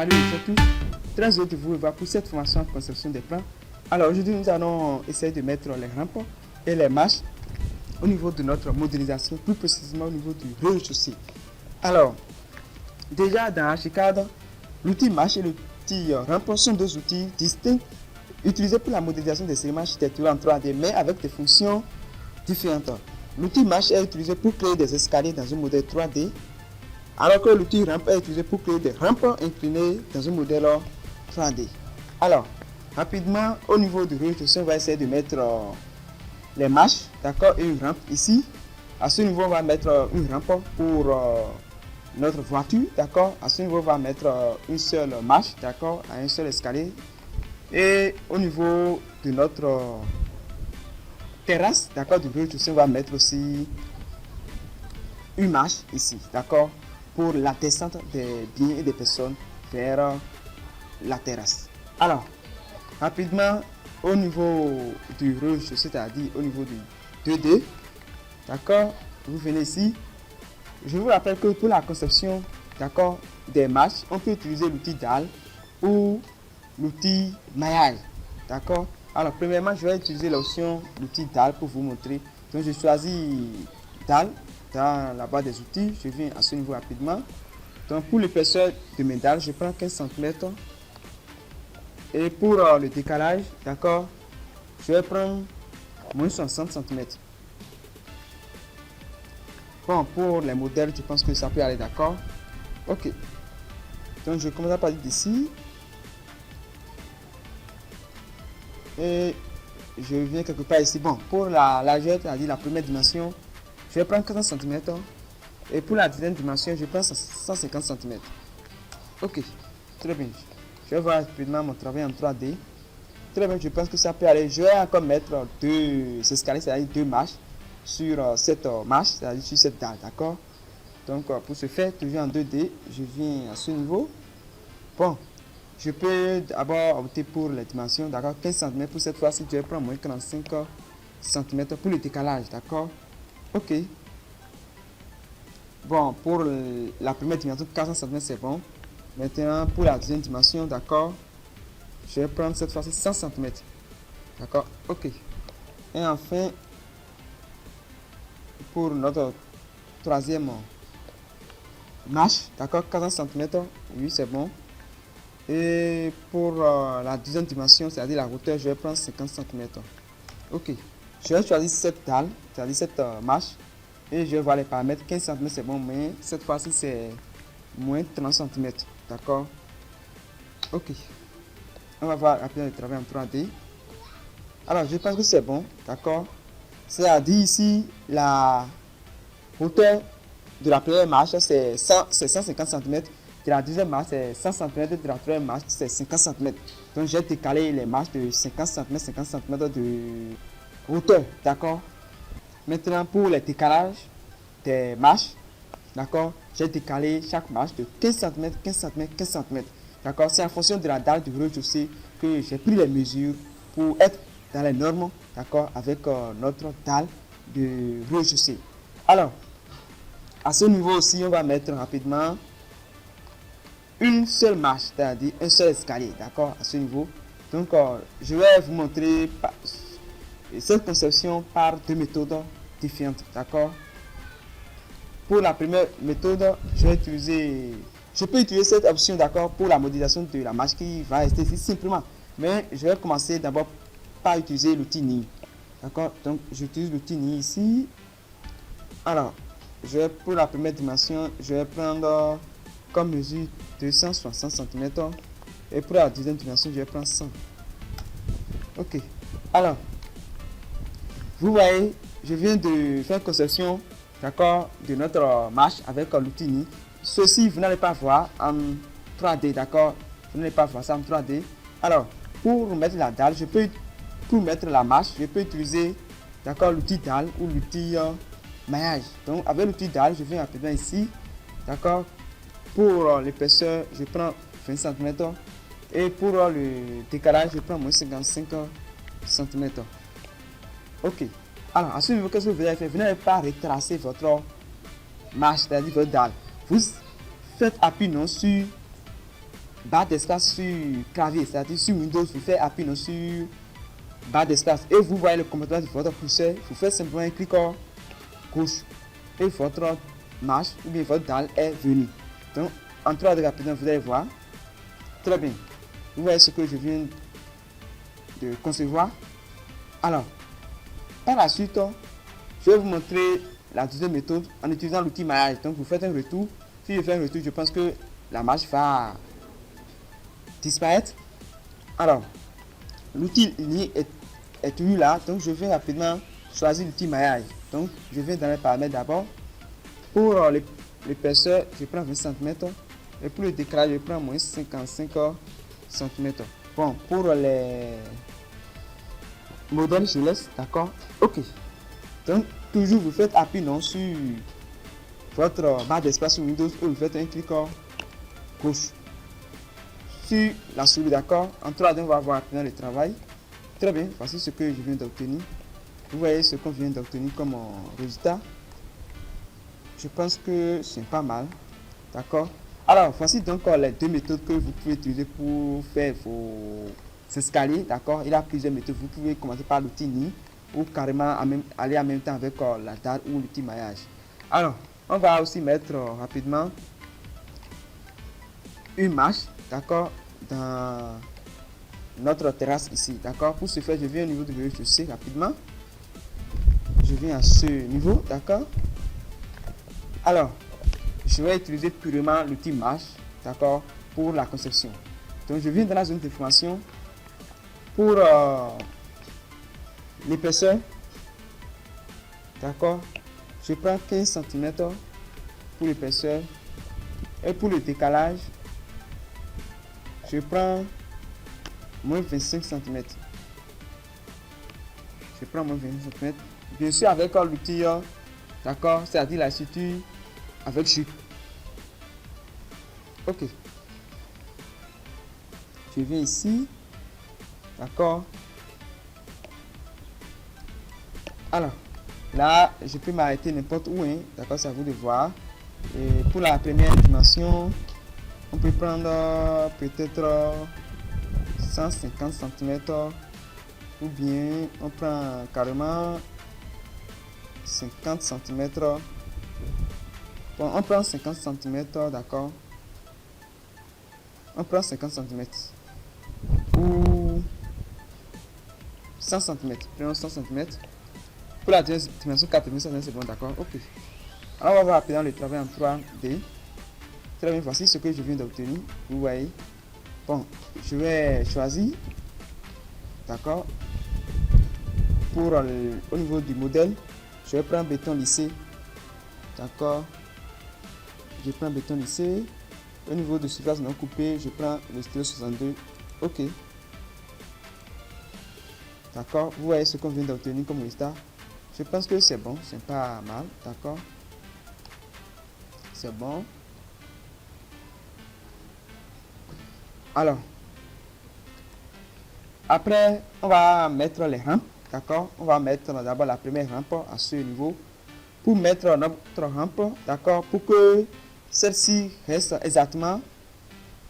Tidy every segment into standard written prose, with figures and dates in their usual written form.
Salut, c'est tous. Très heureux de vous revoir pour cette formation en conception des plans. Alors aujourd'hui, nous allons essayer de mettre les rampes et les marches au niveau de notre modélisation, plus précisément au niveau du rez-de-chaussée. Alors, déjà dans Archicad, l'outil marche et l'outil rampe sont deux outils distincts utilisés pour la modélisation des éléments architecturaux en 3D, mais avec des fonctions différentes. L'outil marche est utilisé pour créer des escaliers dans un modèle 3D, alors que l'outil rampe est utilisé pour créer des rampes inclinées dans un modèle 3D. Alors, rapidement, au niveau du rez-de-chaussée, on va essayer de mettre les marches, d'accord, et une rampe ici. À ce niveau, on va mettre une rampe pour notre voiture, d'accord. À ce niveau, on va mettre une seule marche, d'accord, à un seul escalier. Et au niveau de notre terrasse, d'accord, du rez-de-chaussée, on va mettre aussi une marche ici, d'accord, pour la descente des biens et des personnes vers la terrasse. Alors, rapidement, au niveau du rez-de-chaussée, c'est-à-dire au niveau du 2D, d'accord, vous venez ici. Je vous rappelle que pour la conception, d'accord, des marches, on peut utiliser l'outil dalle ou l'outil maillage, d'accord. Alors, premièrement, je vais utiliser l'option l'outil dalle pour vous montrer. Donc, je choisis dalle dans la barre des outils. Je viens à ce niveau rapidement. Donc, pour l'épaisseur de mes dalles, je prends 15 cm. Et pour le décalage, d'accord, je vais prendre moins 60 cm. Bon, pour les modèles, je pense que ça peut aller, d'accord. Ok. Donc, je commence à partir d'ici. Et je viens quelque part ici. Bon, pour la largeur, c'est-à-dire la première dimension, je vais prendre 40 cm. Et pour la deuxième dimension, je prends 150 cm. Ok, très bien. Je vais voir rapidement mon travail en 3D. Très bien, je pense que ça peut aller. Je vais encore mettre deux escaliers, c'est-à-dire deux marches sur cette marche, c'est-à-dire sur cette dalle, d'accord. Donc, pour ce faire, toujours en 2D, je viens à ce niveau. Bon, je peux d'abord opter pour les dimensions, d'accord, 15 cm. Pour cette fois-ci, je vais prendre moins 45 cm pour le décalage, d'accord. Ok. Bon, pour la première dimension, 400 cm, c'est bon. Maintenant, pour la deuxième dimension, d'accord, je vais prendre cette fois-ci 100 cm. D'accord, ok. Et enfin, pour notre troisième marche, d'accord, 400 cm, oui, c'est bon. Et pour la deuxième dimension, c'est-à-dire la hauteur, je vais prendre 50 cm. Ok, je vais choisir cette dalle, c'est-à-dire cette marche. Et je vais voir les paramètres. 15 cm, c'est bon, mais cette fois-ci, c'est moins 30 cm. D'accord. Ok. On va voir rapidement le travail en 3D. Alors, je pense que c'est bon. D'accord. C'est-à-dire ici, la hauteur de la première marche, c'est 150 cm. De la deuxième marche, c'est 100 cm. De la troisième marche, c'est 50 cm. Donc, j'ai décalé les marches de 50 cm, 50 cm de hauteur. D'accord. Maintenant, pour les décalages des marches, d'accord, j'ai décalé chaque marche de 15 cm, 15 cm, 15 cm. D'accord, c'est en fonction de la dalle du rez-de-chaussée que j'ai pris les mesures pour être dans les normes, d'accord, avec notre dalle de rez-de-chaussée. Alors, à ce niveau aussi, on va mettre rapidement une seule marche, c'est-à-dire un seul escalier, d'accord, à ce niveau. Donc, je vais vous montrer cette conception par deux méthodes différentes, d'accord. Pour la première méthode, je peux utiliser cette option, d'accord, pour la modélisation de la marche qui va rester ici simplement. Mais je vais commencer d'abord par utiliser l'outil NI. D'accord, donc j'utilise l'outil NI ici. Alors, pour la première dimension, je vais prendre comme mesure 260 cm. Et pour la deuxième dimension, je vais prendre 100. Ok, alors, vous voyez, je viens de faire conception, d'accord, de notre marche avec l'outil NI. Ceci, vous n'allez pas voir en 3D, d'accord. Vous n'allez pas voir ça en 3D. Alors, pour mettre la dalle, pour mettre la marche, je peux utiliser, d'accord, l'outil dalle ou l'outil maillage. Donc, avec l'outil dalle, je viens rapidement ici, d'accord. Pour l'épaisseur, je prends 20 cm. Et pour le décalage, je prends moins 55 cm. Ok. Alors, à ce niveau, qu'est-ce que vous allez faire? Vous n'allez pas retracer votre marche, c'est-à-dire votre dalle. Vous faites appui non sur barre d'espace sur clavier, c'est-à-dire sur Windows, vous faites appui sur barre d'espace et vous voyez le comportement de votre curseur, vous faites simplement un clic gauche et votre marche ou bien votre dalle est venue. Donc, en 3 de rapidement, vous allez voir. Très bien. Vous voyez ce que je viens de concevoir. Alors, par la suite, je vais vous montrer la deuxième méthode en utilisant l'outil maillage. Donc, vous faites un retour. Si je fais un retour, je pense que la marche va disparaître. Alors, l'outil ligne est toujours là. Donc, je vais rapidement choisir l'outil maillage. Donc, je vais dans les paramètres d'abord. Pour l'épaisseur, je prends 20 cm. Et pour le décalage, je prends moins 55 cm. Bon, pour les modèles, je laisse, d'accord. Ok. Donc, toujours vous faites appui non sur votre barre d'espace sur Windows et vous faites un clic gauche sur la souris, d'accord. En 3D, on va voir maintenant le travail. Très bien, voici ce que je viens d'obtenir. Vous voyez ce qu'on vient d'obtenir comme résultat. Je pense que c'est pas mal, d'accord. Alors, voici donc les deux méthodes que vous pouvez utiliser pour faire vos escaliers, d'accord. Il y a plusieurs méthodes. Vous pouvez commencer par l'outil ligne ou carrément aller en même temps avec la dalle ou l'outil maillage. Alors, on va aussi mettre rapidement une marche, d'accord, dans notre terrasse ici, d'accord. Pour ce faire, je viens au niveau de rez-de-chaussée rapidement. Je viens à ce niveau, d'accord. Alors, je vais utiliser purement l'outil marche, d'accord, pour la conception. Donc, je viens dans la zone d'information pour l'épaisseur, d'accord. Je prends 15 cm pour l'épaisseur et pour le décalage, je prends moins 25 cm. Je prends moins 25 cm. Bien sûr, avec l'outil, d'accord, c'est-à-dire la structure avec Jup. Ok. Je viens ici. D'accord. Alors, là, je peux m'arrêter n'importe où. Hein. D'accord, c'est à vous de voir. Et pour la première dimension, on peut prendre peut-être 150 cm. Ou bien, on prend carrément 50 cm. Bon, on prend 50 cm, d'accord. On prend 50 cm. Ou 100 cm. Prenons 100 cm. Pour la dimension 80 cm, c'est bon, d'accord. Ok. Alors, on va voir rapidement le travail en 3D. Très bien, voici ce que je viens d'obtenir. Vous voyez. Bon, je vais choisir. D'accord. Pour au niveau du modèle, je vais prendre béton lissé. D'accord. Je prends béton lissé. Au niveau de surface non coupée, je prends le stylo 62. Ok. D'accord. Vous voyez ce qu'on vient d'obtenir comme résultat. Je pense que c'est bon. C'est pas mal. D'accord. C'est bon. Alors. Après, on va mettre les rampes. D'accord. On va mettre d'abord la première rampe à ce niveau. Pour mettre notre rampe. D'accord. Pour que celle-ci reste exactement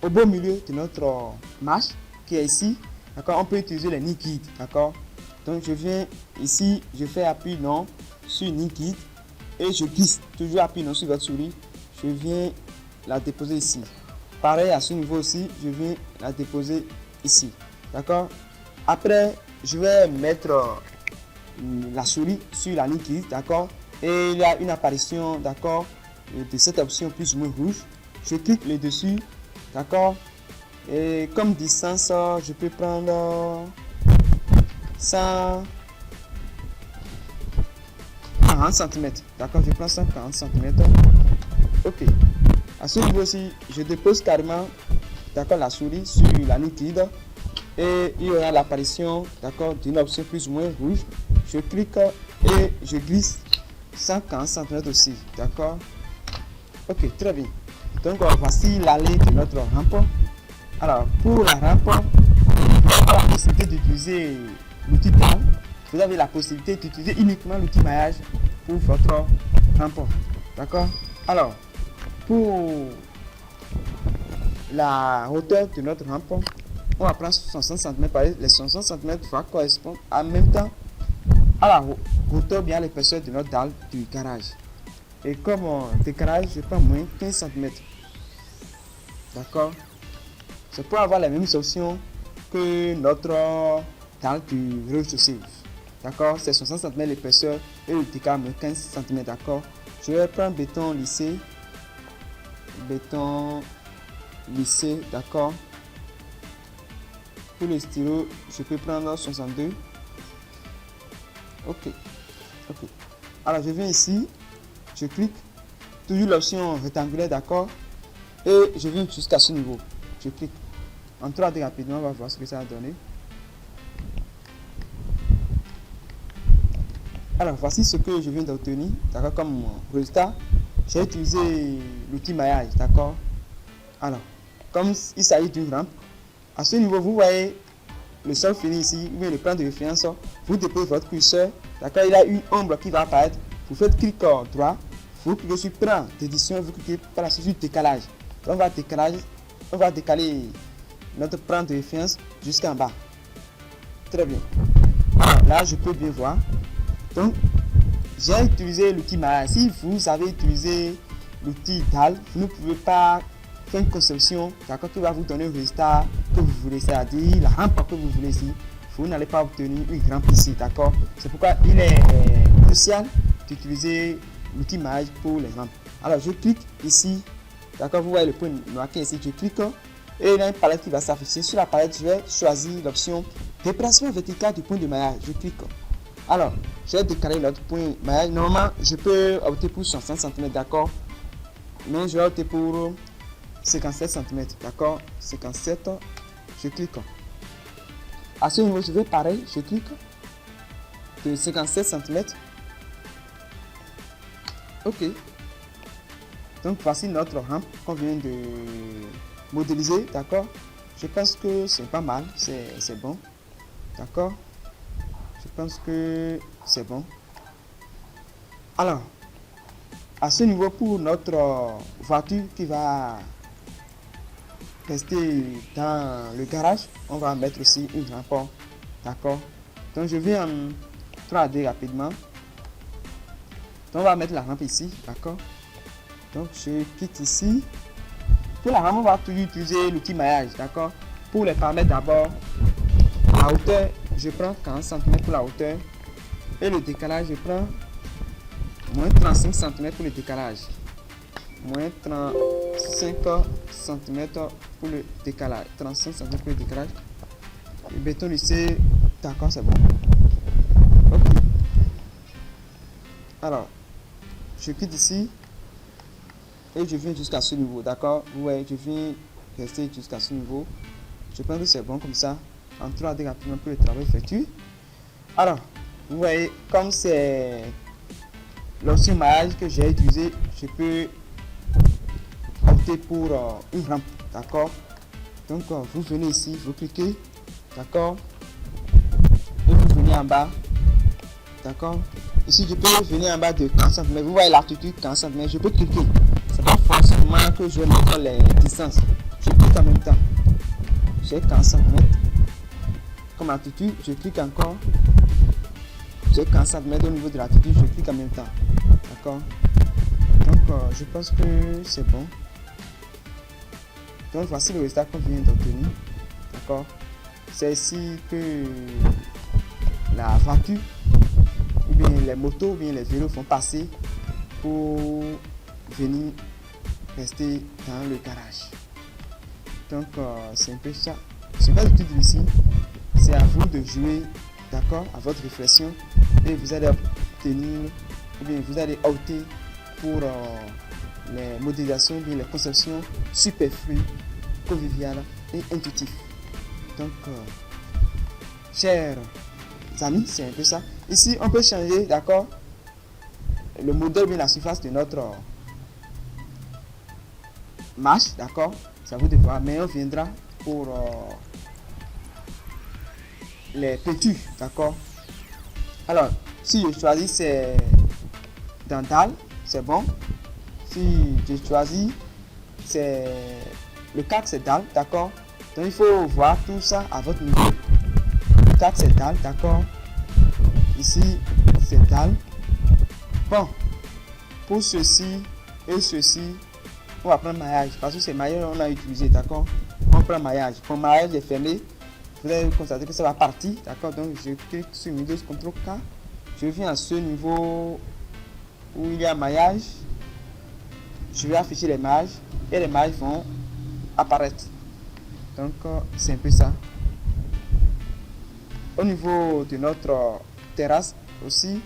au beau milieu de notre marche qui est ici. D'accord, on peut utiliser les guide. D'accord, donc je viens ici, je fais appui non sur guide et je glisse. Toujours appui non sur votre souris. Je viens la déposer ici. Pareil à ce niveau aussi, je viens la déposer ici. D'accord, après je vais mettre la souris sur la guide. D'accord, et il y a une apparition, d'accord, de cette option plus ou moins rouge. Je clique le dessus, d'accord, et comme distance je peux prendre 140 cm, d'accord, je prends 140 cm. Ok, à ce niveau ci je dépose carrément, d'accord, la souris sur la liquide et il y aura l'apparition, d'accord, d'une option plus ou moins rouge. Je clique et je glisse 140 cm aussi, d'accord. Ok, très bien. Donc voici l'allée de notre rampe. Alors pour la rampe, vous avez la possibilité d'utiliser l'outil dalle. Vous avez la possibilité d'utiliser uniquement l'outil maillage pour votre rampe. D'accord. Alors pour la hauteur de notre rampe, on va prendre 60 cm. Les 60 cm va correspondre en même temps à la hauteur bien l'épaisseur de notre dalle du garage. Et comme décalage, je prends moins 15 cm. D'accord? C'est pour avoir la même option que notre dalle du rez-de-chaussée. D'accord? C'est 60 cm l'épaisseur et le décalage moins 15 cm. D'accord? Je vais prendre béton lissé. Béton lissé. D'accord? Pour le stylo, je peux prendre 62. Ok. Alors, je viens ici. Je clique. Toujours l'option rectangulaire. D'accord? Et je viens jusqu'à ce niveau. Je clique. En 3D rapidement, on va voir ce que ça va donner. Alors, voici ce que je viens d'obtenir. D'accord? Comme résultat, j'ai utilisé l'outil maillage. D'accord? Alors, comme il s'agit d'une rampe, à ce niveau, vous voyez le sol fini ici, ou bien le plan de référence. Vous déposez votre curseur. D'accord? Il y a une ombre qui va apparaître. Vous faites clic droit. Vous cliquez sur plan d'édition. Vous cliquez par la suite sur décalage. On va décaler notre plan de référence jusqu'en bas. Très bien. Alors, là, je peux bien voir. Donc, j'ai utilisé l'outil maillage. Si vous avez utilisé l'outil dalle, vous ne pouvez pas faire une conception, d'accord, qui va vous donner le résultat que vous voulez, c'est-à-dire la rampe que vous voulez ici. Vous n'allez pas obtenir une rampe ici, d'accord. C'est pourquoi il est crucial d'utiliser l'outil maillage pour les rampes. Alors, je clique ici, d'accord, vous voyez le point marqué ici, je clique et il y a une palette qui va s'afficher. Sur la palette, je vais choisir l'option déplacement vertical du point de maillage. Je clique. Alors, je vais décaler l'autre point maillage. Normalement, je peux opter pour 60 cm, d'accord, mais je vais opter pour 57 cm, d'accord, 57, je clique. À ce niveau, je vais pareil, je clique de 57 cm. Ok. Donc, voici notre rampe qu'on vient de modéliser, d'accord. Je pense que c'est pas mal, c'est bon, d'accord. Je pense que c'est bon. Alors, à ce niveau, pour notre voiture qui va rester dans le garage, on va mettre aussi une rampe, d'accord. Donc, je vais en 3D rapidement. Donc, on va mettre la rampe ici, d'accord. Donc, je quitte ici. Pour la rampe, on va toujours utiliser l'outil maillage, d'accord. Pour les paramètres, d'abord, la hauteur, je prends 40 cm pour la hauteur. Et le décalage, je prends moins 35 cm pour le décalage. Moins 35 cm pour le décalage. 35 cm pour le décalage. Le béton lissé, d'accord, c'est bon. Ok. Alors, je quitte ici. Et je viens jusqu'à ce niveau, d'accord. Vous voyez, je viens rester jusqu'à ce niveau. Je pense que c'est bon comme ça. En 3D rapidement pour le travail effectué. Alors, vous voyez, comme c'est l'option maillage que j'ai utilisé, je peux opter pour une rampe, d'accord. Donc, vous venez ici, vous cliquez, d'accord. Et vous venez en bas, d'accord. Ici, je peux venir en bas de 40 cm. Vous voyez l'altitude 40 cm. Je peux cliquer. C'est pas forcément que je vais mettre les distances. Je clique en même temps. J'ai 40 cm. Comme altitude, je clique encore. J'ai 40 cm au niveau de l'altitude. Je clique en même temps. D'accord. Donc, je pense que c'est bon. Donc, voici le résultat qu'on vient d'obtenir. D'accord. C'est ici que la voiture, ou bien les motos, ou bien les vélos font passer pour venir rester dans le garage. Donc, c'est un peu ça. Ce n'est pas du tout difficile. C'est à vous de jouer, d'accord, à votre réflexion. Et vous allez obtenir, ou bien vous allez opter pour les modélisations, ou bien les conceptions superflues, conviviales et intuitives. Donc, chers amis, c'est un peu ça. Ici, on peut changer, d'accord, le modèle, bien la surface de notre marche, d'accord. Ça vous de voir, mais on viendra pour les peintures, d'accord. Alors, si je choisis c'est dans dalle, c'est bon. Si je choisis c'est Le cadre c'est dalle, d'accord. Donc il faut voir tout ça à votre niveau. Le cadre c'est dalle, d'accord. Ici c'est dalle. Bon, pour ceci et ceci, on va prendre maillage parce que c'est maillage on a utilisé, d'accord. On prend maillage. Pour maillage est fermé, vous allez constater que ça va partir, d'accord. Donc je clique sur Windows CTRL K. Je viens à ce niveau où il y a maillage. Je vais afficher les mailles et les mailles vont apparaître. Donc c'est un peu ça. Au niveau de notre terrasse aussi,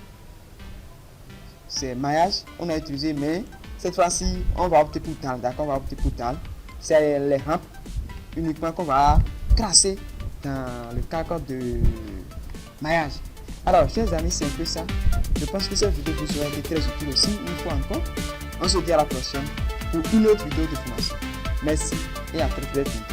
c'est maillage on a utilisé, mais cette fois-ci on va opter pour dalle, d'accord. On va opter pour dalle. C'est les rampes uniquement qu'on va classer dans le cadre de maillage. Alors chers amis, c'est un peu ça. Je pense que cette vidéo vous aura été très utile aussi. Une fois encore, on se dit à la prochaine pour une autre vidéo de formation. Merci et à très bientôt.